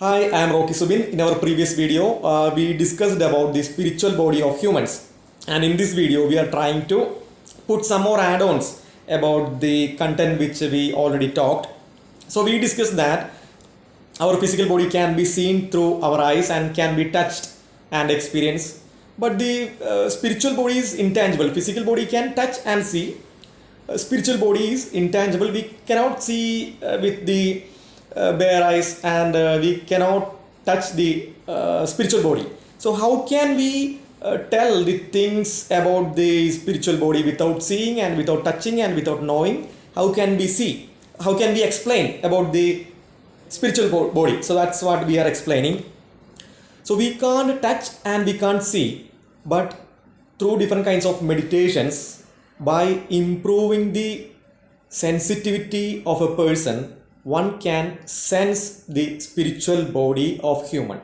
Hi, I am Rocky Subin. In our previous video, we discussed about the spiritual body of humans. And in this video, we are trying to put some more add-ons about the content which we already talked. So we discussed that our physical body can be seen through our eyes and can be touched and experienced. But the spiritual body is intangible. Physical body can touch and see. Spiritual body is intangible. We cannot see with the bare eyes, and we cannot touch the spiritual body. So how can we tell the things about the spiritual body without seeing and without touching and without knowing? How can we see? How can we explain about the spiritual body? So that's what we are explaining. So we can't touch and we can't see, but through different kinds of meditations, by improving the sensitivity of a person, one can sense the spiritual body of human.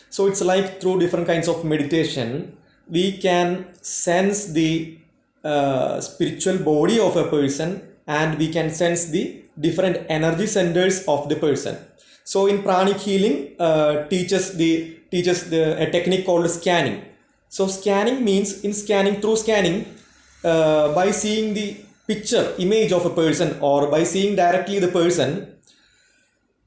So it's like through different kinds of meditation, we can sense the spiritual body of a person, and we can sense the different energy centers of the person. So in pranic healing, teaches a technique called scanning. So scanning means, through scanning, by seeing the picture image of a person, or by seeing directly the person,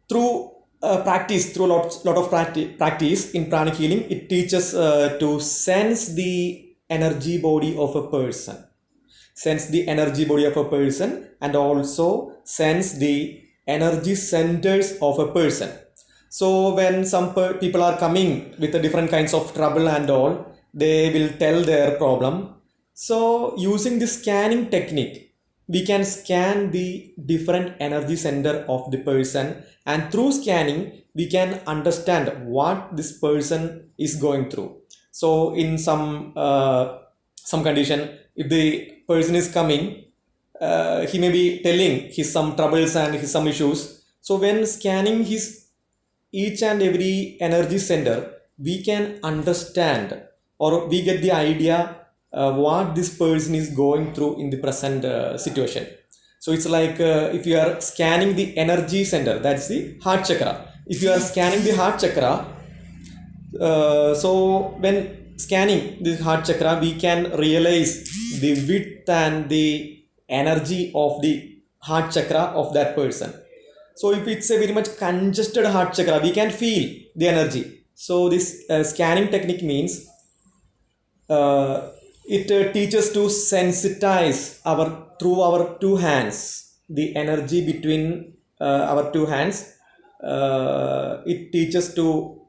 through through lot of practice in pranic healing, it teaches to sense the energy body of a person, and also sense the energy centers of a person. So when some people are coming with different kinds of trouble and all, they will tell their problem. So using the scanning technique, we can scan the different energy center of the person, and through scanning we can understand what this person is going through. So in some condition, if the person is coming, he may be telling his some troubles and his some issues. So when scanning his each and every energy center, we can understand, or we get the idea what this person is going through in the present situation. So it's like if you are scanning the energy center, that's the heart chakra. If you are scanning the heart chakra, so when scanning the heart chakra, we can realize the width and the energy of the heart chakra of that person. So if it's a very much congested heart chakra, we can feel the energy. So this scanning technique means it teaches to sensitize through our two hands, the energy between our two hands. It teaches to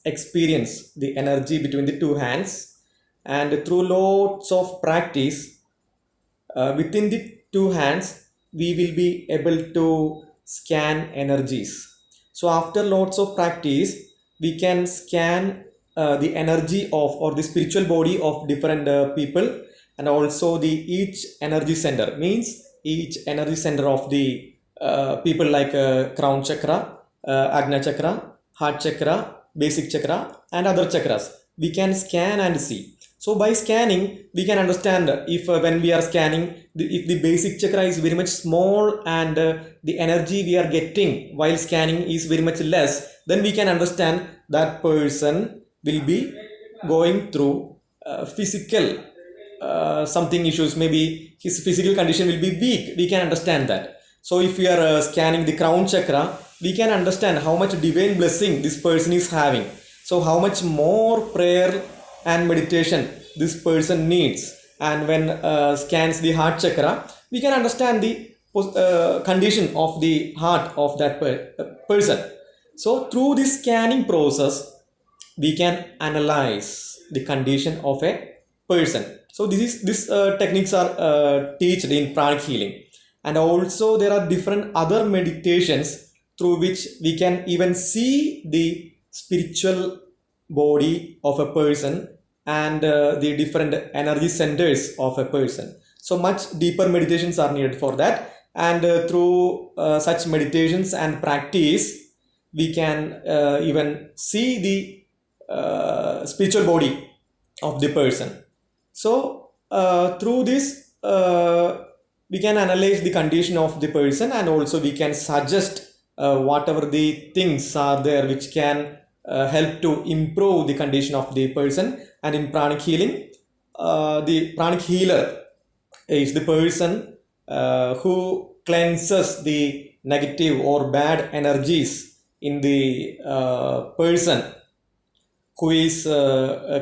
experience the energy between the two hands, and through lots of practice, within the two hands, we will be able to scan energies. So after lots of practice, we can scan the energy of, or the spiritual body of different people, and also the each energy center, means each energy center of the people, like crown chakra, agna chakra, heart chakra, basic chakra, and other chakras, we can scan and see. So by scanning, we can understand if when we are scanning, if the basic chakra is very much small, and the energy we are getting while scanning is very much less, then we can understand that person will be going through physical something issues. Maybe his physical condition will be weak. We can understand that. So if we are scanning the crown chakra, we can understand how much divine blessing this person is having. So how much more prayer and meditation this person needs. And when scans the heart chakra, we can understand the condition of the heart of that person. So through this scanning process, we can analyze the condition of a person. So this techniques are taught in pranic healing, and also there are different other meditations through which we can even see the spiritual body of a person, and the different energy centers of a person. So much deeper meditations are needed for that, and through such meditations and practice, we can even see the spiritual body of the person. So through this, we can analyze the condition of the person, and also we can suggest whatever the things are there which can help to improve the condition of the person. And in pranic healing, the pranic healer is the person who cleanses the negative or bad energies in the person who is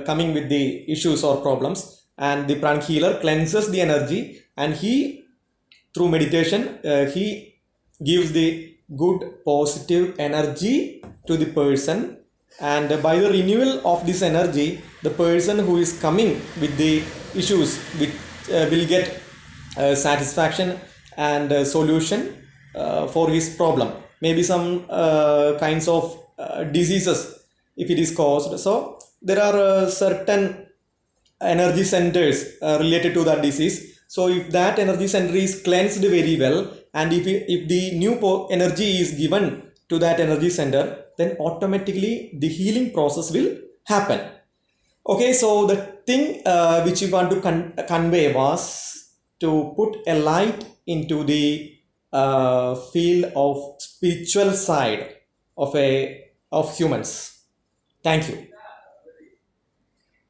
coming with the issues or problems, and the pranic healer cleanses the energy, and he, through meditation, he gives the good positive energy to the person, and by the renewal of this energy, the person who is coming with the issues will get satisfaction and solution for his problem, maybe some kinds of diseases if it is caused. So there are certain energy centers related to that disease. So if that energy center is cleansed very well, and if the new energy is given to that energy center, then automatically the healing process will happen. Okay, so the thing which we want to convey was to put a light into the field of spiritual side of humans. Thank you.